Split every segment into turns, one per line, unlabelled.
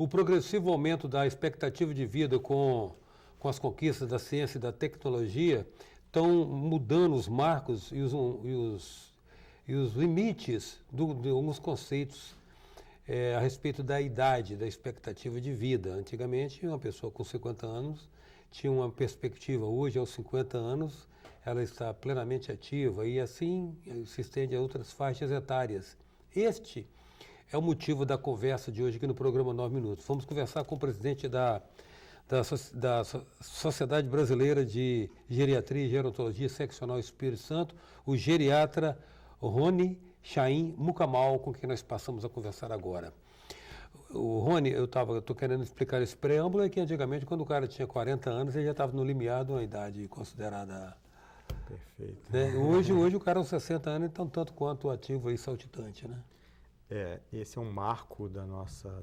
O progressivo aumento da expectativa de vida com as conquistas da ciência e da tecnologia estão mudando os marcos e os limites de alguns conceitos a respeito da idade, da expectativa de vida. Antigamente, uma pessoa com 50 anos tinha uma perspectiva. Hoje, aos 50 anos, ela está plenamente ativa e assim se estende a outras faixas etárias. Este é o motivo da conversa de hoje aqui no programa 9 Minutos. Vamos conversar com o presidente da Sociedade Brasileira de Geriatria e Gerontologia Seccional Espírito Santo, o geriatra Rony Chaim Mucamal, com quem nós passamos a conversar agora. O Rony, eu estou querendo explicar esse preâmbulo, é que antigamente, quando o cara tinha 40 anos, ele já estava no limiar de uma idade considerada...
Perfeito.
Né? Hoje o cara aos 60 anos está um tanto quanto ativo e saltitante, né?
Esse é um marco dos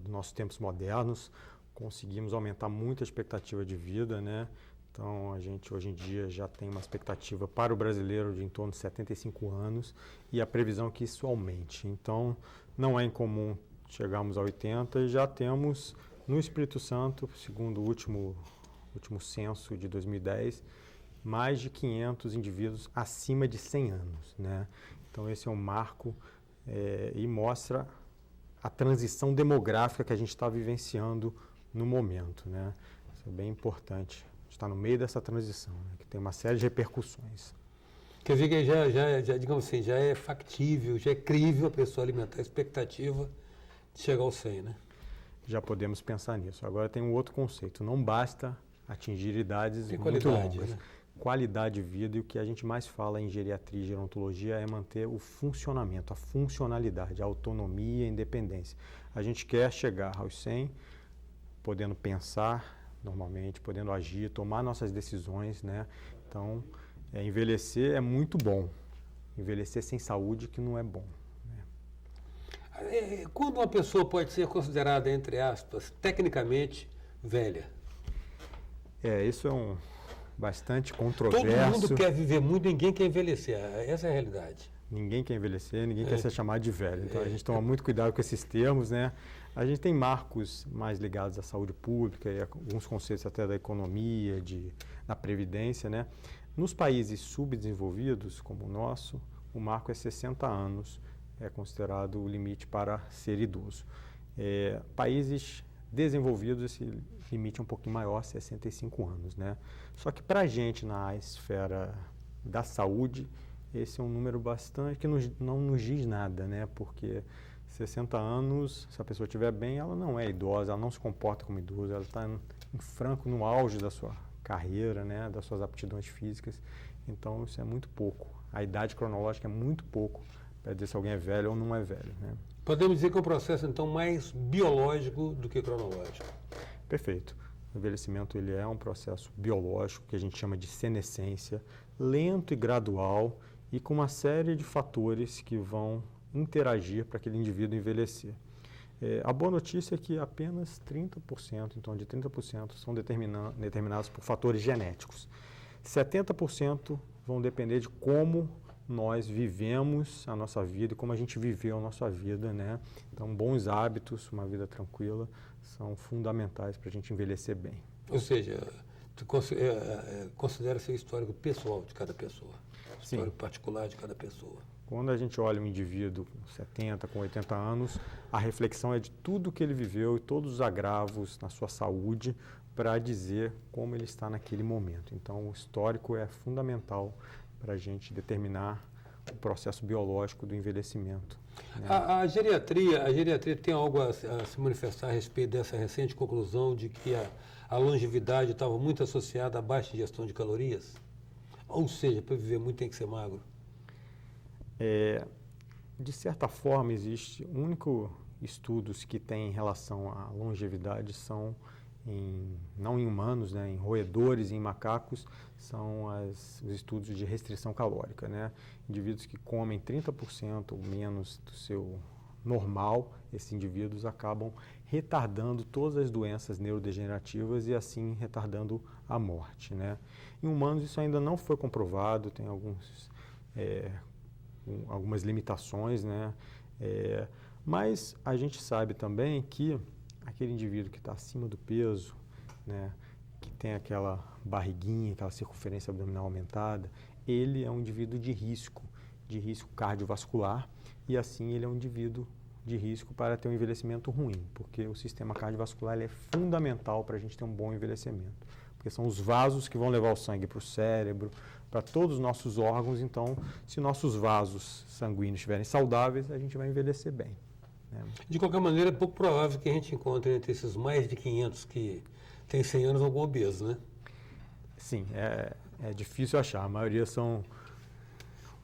nossos tempos modernos. Conseguimos aumentar muito a expectativa de vida, né? Então, a gente hoje em dia já tem uma expectativa para o brasileiro de em torno de 75 anos e a previsão é que isso aumente. Então, não é incomum chegarmos a 80 e já temos no Espírito Santo, segundo o último censo de 2010, mais de 500 indivíduos acima de 100 anos, né? Então, esse é um marco e mostra a transição demográfica que a gente está vivenciando no momento, né? Isso é bem importante. A gente está no meio dessa transição, né? Que tem uma série de repercussões.
Quer dizer que já, digamos assim, já é factível, já é crível a pessoa alimentar a expectativa de chegar ao 100, né?
Já podemos pensar nisso. Agora tem um outro conceito. Não basta atingir idades
tem
muito
qualidade,
longas.
Né?
Qualidade de vida, e o que a gente mais fala em geriatria e gerontologia é manter o funcionamento, a funcionalidade, a autonomia e a independência. A gente quer chegar aos 100 podendo pensar normalmente, podendo agir, tomar nossas decisões, né? Então, envelhecer é muito bom. Envelhecer sem saúde que não é bom.
Né? Quando uma pessoa pode ser considerada, entre aspas, tecnicamente velha?
Isso é bastante controverso.
Todo mundo quer viver muito, ninguém quer envelhecer. Essa é a realidade.
Ninguém quer envelhecer, ninguém quer ser chamado de velho. Então, a gente toma muito cuidado com esses termos, né? A gente tem marcos mais ligados à saúde pública e alguns conceitos até da economia, da previdência, né? Nos países subdesenvolvidos, como o nosso, o marco é 60 anos, é considerado o limite para ser idoso. Países desenvolvidos, esse limite é um pouquinho maior, 65 anos, né? Só que para a gente, na esfera da saúde, esse é um número bastante que não nos diz nada, né? Porque 60 anos, se a pessoa estiver bem, ela não é idosa, ela não se comporta como idosa, ela está no auge da sua carreira, né? Das suas aptidões físicas. Então, isso é muito pouco. A idade cronológica é muito pouco para dizer se alguém é velho ou não é velho, né?
Podemos dizer que é um processo, então, mais biológico do que cronológico.
Perfeito. O envelhecimento ele é um processo biológico que a gente chama de senescência, lento e gradual e com uma série de fatores que vão interagir para aquele indivíduo envelhecer. A boa notícia é que apenas 30%, então de 30%, são determinados por fatores genéticos. 70% vão depender de como nós vivemos a nossa vida e como a gente viveu a nossa vida, né? Então, bons hábitos, uma vida tranquila, são fundamentais para a gente envelhecer bem.
Ou seja, tu considera ser o histórico pessoal de cada pessoa, o histórico particular de cada pessoa.
Quando a gente olha um indivíduo com 70, com 80 anos, a reflexão é de tudo que ele viveu e todos os agravos na sua saúde para dizer como ele está naquele momento. Então, o histórico é fundamental para a gente determinar o processo biológico do envelhecimento. Né?
A geriatria tem algo a se manifestar a respeito dessa recente conclusão de que a longevidade estava muito associada à baixa ingestão de calorias? Ou seja, para viver muito tem que ser magro?
De certa forma, existe o único estudos que tem em relação à longevidade são não em humanos, né, em roedores e em macacos, são os estudos de restrição calórica, né? Indivíduos que comem 30% ou menos do seu normal, esses indivíduos acabam retardando todas as doenças neurodegenerativas e assim retardando a morte, né? Em humanos isso ainda não foi comprovado, tem algumas limitações, né? Mas a gente sabe também que aquele indivíduo que está acima do peso, né, que tem aquela barriguinha, aquela circunferência abdominal aumentada, ele é um indivíduo de risco cardiovascular, e assim ele é um indivíduo de risco para ter um envelhecimento ruim, porque o sistema cardiovascular ele é fundamental para a gente ter um bom envelhecimento, porque são os vasos que vão levar o sangue para o cérebro, para todos os nossos órgãos. Então, se nossos vasos sanguíneos estiverem saudáveis, a gente vai envelhecer bem, né?
De qualquer maneira, é pouco provável que a gente encontre entre esses mais de 500 que têm 100 anos algum obeso, né?
Sim, é difícil achar. A maioria são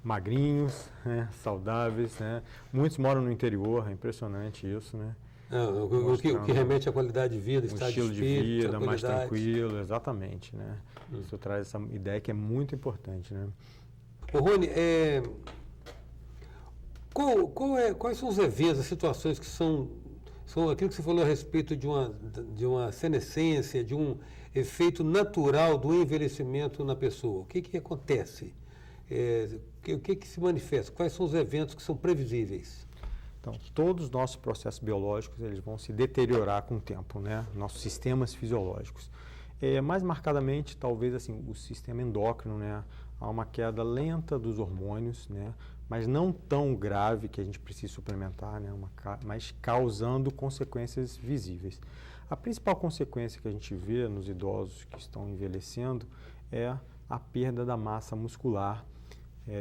magrinhos, né, saudáveis, né? Muitos moram no interior, é impressionante isso, né?
O que remete à qualidade de vida, estado
estilo
de espírito,
de vida mais
tranquilidade.
tranquilo, exatamente, né? Isso traz essa ideia que é muito importante, né?
Ô, Rony, quais são os eventos, as situações que são aquilo que você falou a respeito de uma senescência, de um efeito natural do envelhecimento na pessoa? O que acontece? O que se manifesta? Quais são os eventos que são previsíveis?
Então, todos os nossos processos biológicos eles vão se deteriorar com o tempo, né? Nossos sistemas fisiológicos. Mais marcadamente, talvez assim, o sistema endócrino, né? Há uma queda lenta dos hormônios, né? Mas não tão grave que a gente precisa suplementar, né? Mas causando consequências visíveis. A principal consequência que a gente vê nos idosos que estão envelhecendo é a perda da massa muscular,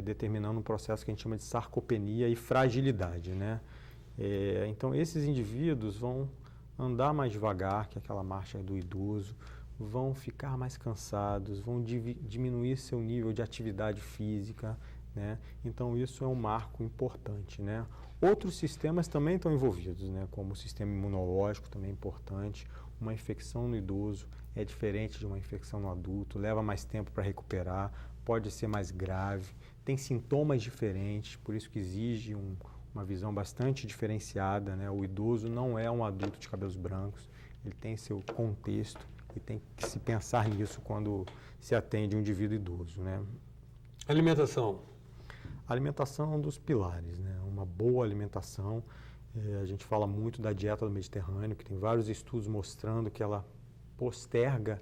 determinando um processo que a gente chama de sarcopenia e fragilidade, né? Então, esses indivíduos vão andar mais devagar, que é aquela marcha do idoso, vão ficar mais cansados, vão diminuir seu nível de atividade física, né? Então, isso é um marco importante, né? Outros sistemas também estão envolvidos, né? Como o sistema imunológico também é importante. Uma infecção no idoso é diferente de uma infecção no adulto, leva mais tempo para recuperar, pode ser mais grave, tem sintomas diferentes, por isso que exige uma visão bastante diferenciada, né? O idoso não é um adulto de cabelos brancos, ele tem seu contexto e tem que se pensar nisso quando se atende um indivíduo idoso, né?
Alimentação.
A alimentação é um dos pilares, né? Uma boa alimentação. A gente fala muito da dieta do Mediterrâneo, que tem vários estudos mostrando que ela posterga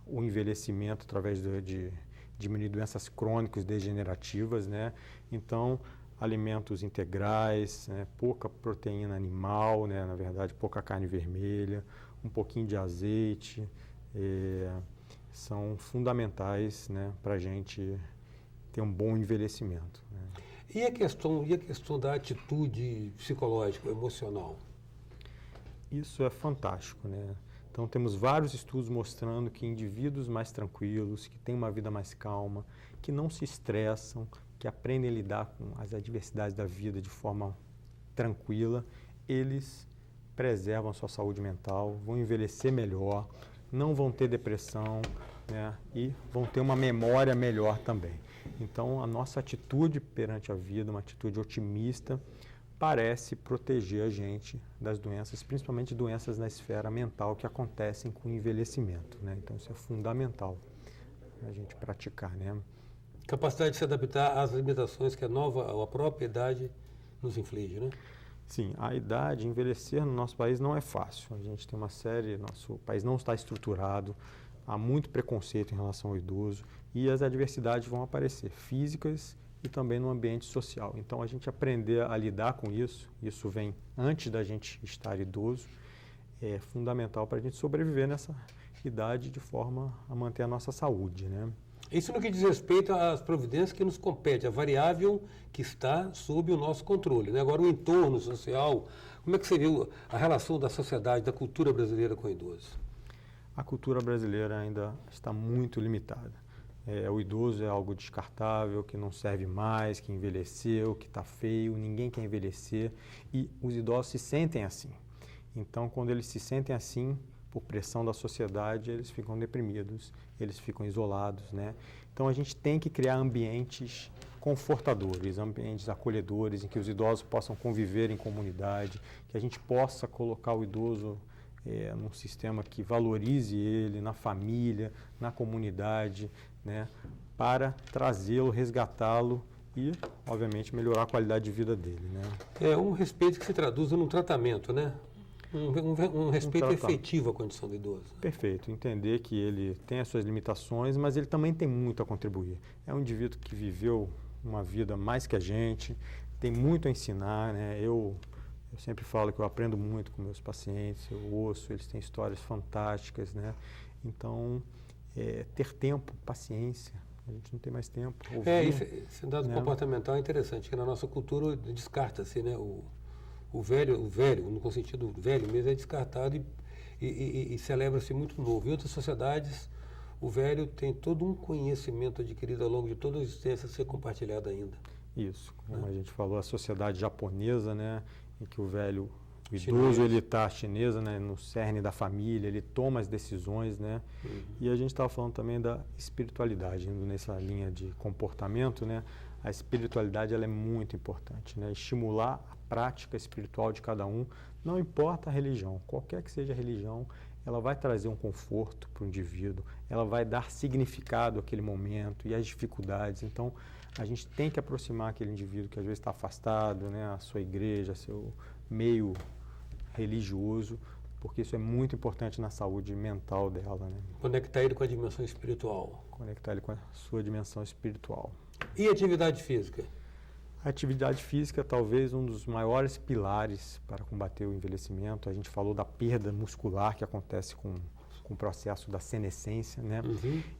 o envelhecimento através de diminuir doenças crônicas degenerativas, né? Então, alimentos integrais, né? Pouca proteína animal, né? Na verdade, pouca carne vermelha, um pouquinho de azeite, são fundamentais, né? Para a gente ter um bom envelhecimento, né?
E a questão da atitude psicológica, emocional?
Isso é fantástico, né? Então, temos vários estudos mostrando que indivíduos mais tranquilos, que têm uma vida mais calma, que não se estressam, que aprendem a lidar com as adversidades da vida de forma tranquila, eles preservam a sua saúde mental, vão envelhecer melhor, não vão ter depressão, né? E vão ter uma memória melhor também. Então, a nossa atitude perante a vida, uma atitude otimista, parece proteger a gente das doenças, principalmente doenças na esfera mental que acontecem com o envelhecimento, né? Então, isso é fundamental a gente praticar, né?
Capacidade de se adaptar às limitações que a própria idade nos inflige, né?
Sim, a idade, envelhecer no nosso país não é fácil. A gente tem nosso país não está estruturado, há muito preconceito em relação ao idoso e as adversidades vão aparecer, físicas e também no ambiente social. Então, a gente aprender a lidar com isso vem antes da gente estar idoso, é fundamental para a gente sobreviver nessa idade de forma a manter a nossa saúde, né?
Isso no que diz respeito às providências que nos competem, a variável que está sob o nosso controle, né? Agora, o entorno social, como é que seria a relação da sociedade, da cultura brasileira com o idoso?
A cultura brasileira ainda está muito limitada. O idoso é algo descartável, que não serve mais, que envelheceu, que está feio, ninguém quer envelhecer e os idosos se sentem assim. Então, quando eles se sentem assim, por pressão da sociedade, eles ficam deprimidos, eles ficam isolados, né? Então, a gente tem que criar ambientes confortadores, ambientes acolhedores, em que os idosos possam conviver em comunidade, que a gente possa colocar o idoso num sistema que valorize ele, na família, na comunidade, né? Para trazê-lo, resgatá-lo e, obviamente, melhorar a qualidade de vida dele, né?
É um respeito que se traduz num tratamento, né? Um respeito
tratar.
efetivo à condição do idoso.
Perfeito, entender que ele tem as suas limitações, mas ele também tem muito a contribuir. É um indivíduo que viveu uma vida mais que a gente, tem muito a ensinar, né? Eu sempre falo que eu aprendo muito com meus pacientes, eu ouço, eles têm histórias fantásticas, né? Então, ter tempo, paciência, a gente não tem mais tempo. Ouvir,
esse dado
né?
comportamental é interessante, que na nossa cultura descarta-se, né? O velho, no sentido velho mesmo, é descartado e celebra-se muito novo. Em outras sociedades, o velho tem todo um conhecimento adquirido ao longo de toda a existência a ser compartilhado ainda.
Isso, como a gente falou, a sociedade japonesa, né, em que o idoso,
Chinês.
ele está chinesa, né, no cerne da família, ele toma as decisões, né, e a gente estava falando também da espiritualidade, indo nessa linha de comportamento, né, a espiritualidade ela é muito importante, né, estimular a prática espiritual de cada um, não importa a religião, qualquer que seja a religião, ela vai trazer um conforto para o indivíduo, ela vai dar significado àquele momento e às dificuldades. Então, a gente tem que aproximar aquele indivíduo que às vezes está afastado, né, a sua igreja, seu meio religioso, porque isso é muito importante na saúde mental dela, né?
Conectar ele com a dimensão espiritual.
Conectar ele com a sua dimensão espiritual.
E atividade física?
A atividade física é talvez um dos maiores pilares para combater o envelhecimento. A gente falou da perda muscular que acontece com o processo da senescência, né?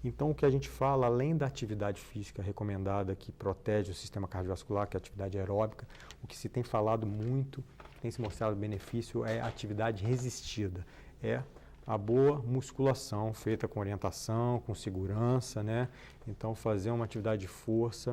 Então, o que a gente fala, além da atividade física recomendada que protege o sistema cardiovascular, que é a atividade aeróbica, o que se tem falado muito, tem se mostrado benefício, é a atividade resistida. É a boa musculação feita com orientação, com segurança, né? Então, fazer uma atividade de força,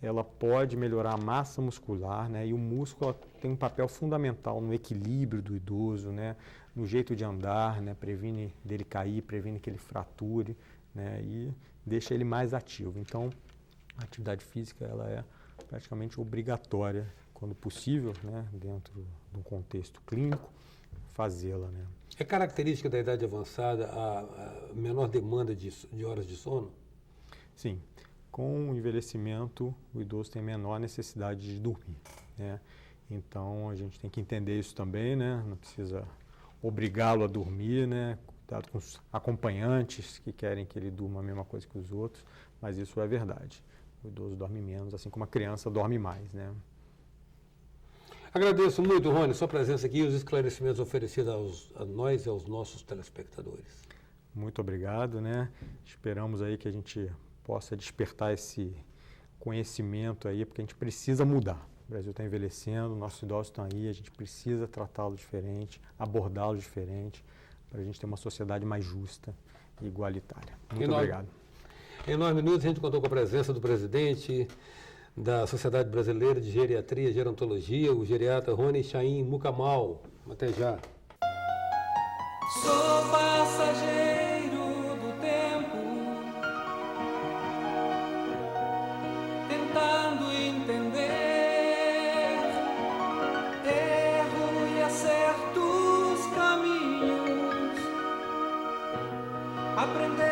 ela pode melhorar a massa muscular, né? E o músculo tem um papel fundamental no equilíbrio do idoso, né? No jeito de andar, né? Previne dele cair, previne que ele frature, né? E deixa ele mais ativo. Então, a atividade física ela é praticamente obrigatória, quando possível, né? Dentro de um contexto clínico, fazê-la, né?
É característica da idade avançada a menor demanda de horas de sono?
Sim. Com o envelhecimento, o idoso tem menor necessidade de dormir, né? Então, a gente tem que entender isso também, né? Não precisa obrigá-lo a dormir, né? Cuidado com os acompanhantes que querem que ele durma a mesma coisa que os outros, mas isso é verdade. O idoso dorme menos, assim como a criança dorme mais, né?
Agradeço muito, Rony, sua presença aqui e os esclarecimentos oferecidos a nós e aos nossos telespectadores.
Muito obrigado, né? Esperamos aí que a gente possa despertar esse conhecimento aí, porque a gente precisa mudar. O Brasil está envelhecendo, nossos idosos estão aí, a gente precisa tratá-los diferente, abordá-los diferente, para a gente ter uma sociedade mais justa e igualitária. Muito obrigado.
Em 9 minutos, a gente contou com a presença do presidente da Sociedade Brasileira de Geriatria e Gerontologia, o geriatra Rony Chaim Mucamal. Até já.
Sou passageiro do tempo, tentando entender, erro e acerto os caminhos, aprender